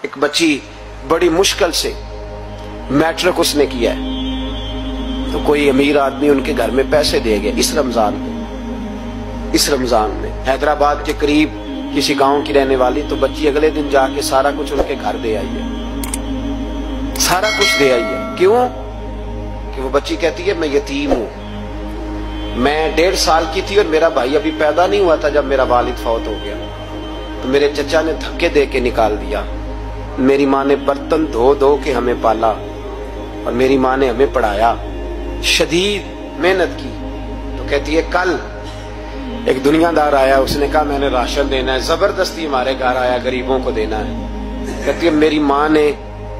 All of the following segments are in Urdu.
ایک بچی بڑی مشکل سے میٹرک اس نے کیا ہے، تو کوئی امیر آدمی ان کے گھر میں پیسے دے گیا اس رمضان میں حیدرآباد کے قریب کسی گاؤں کی رہنے والی، تو بچی اگلے دن جا کے سارا کچھ ان کے گھر دے آئی ہے، سارا کچھ دے آئی ہے۔ کیوں؟ کہ وہ بچی کہتی ہے میں یتیم ہوں، میں 1.5 سال کی تھی اور میرا بھائی ابھی پیدا نہیں ہوا تھا جب میرا والد فوت ہو گیا، تو میرے چچا نے دھکے دے کے نکال دیا، میری ماں نے برتن دھو دھو کے ہمیں پالا اور میری ماں نے ہمیں پڑھایا، شدید محنت کی۔ تو کہتی ہے کل ایک دنیا دار آیا، اس نے کہا میں نے راشن دینا ہے، زبردستی ہمارے گھر آیا، غریبوں کو دینا ہے۔ کہتی ہے میری ماں نے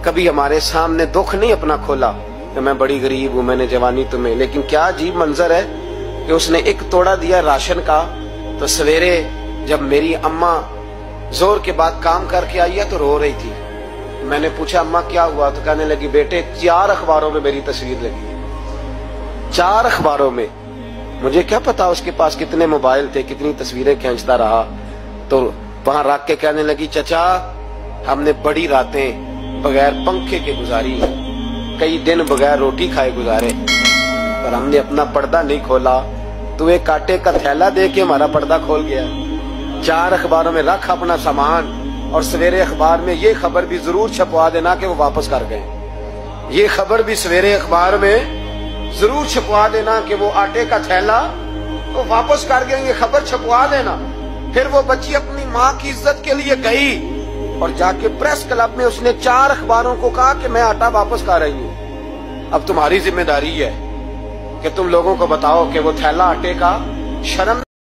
کبھی ہمارے سامنے دکھ نہیں اپنا کھولا کہ میں بڑی غریب ہوں، میں نے جوانی تمہیں، لیکن کیا عجیب منظر ہے کہ اس نے ایک توڑا دیا راشن کا، تو سویرے جب میری اماں زور کے بعد کام کر کے آئی ہے تو رو رہی تھی۔ میں نے پوچھا اماں کیا ہوا؟ تو کہنے لگی بیٹے 4 اخباروں میں میری تصویر لگی ہے، 4 اخباروں میں۔ مجھے کیا پتا اس کے پاس کتنے موبائل تھے، کتنی تصویریں کھینچتا رہا۔ تو وہاں رکھ کے کہنے لگی چچا ہم نے بڑی راتیں بغیر پنکھے کے گزاری، کئی دن بغیر روٹی کھائے گزارے، اور ہم نے اپنا پردہ نہیں کھولا، تو ایک کاٹے کا تھیلا دے کے ہمارا پردہ کھول گیا۔ 4 اخباروں میں رکھ اپنا سامان، اور سویرے اخبار میں یہ خبر بھی ضرور چھپوا دینا کہ وہ واپس کر گئے، یہ خبر بھی سویرے اخبار میں ضرور چھپوا دینا کہ وہ آٹے کا تھیلا وہ واپس کر گئے، یہ خبر چھپوا دینا۔ پھر وہ بچی اپنی ماں کی عزت کے لیے گئی اور جا کے پریس کلب میں اس نے 4 اخباروں کو کہا کہ میں آٹا واپس کر رہی ہوں، اب تمہاری ذمہ داری ہے کہ تم لوگوں کو بتاؤ کہ وہ تھیلا آٹے کا شرم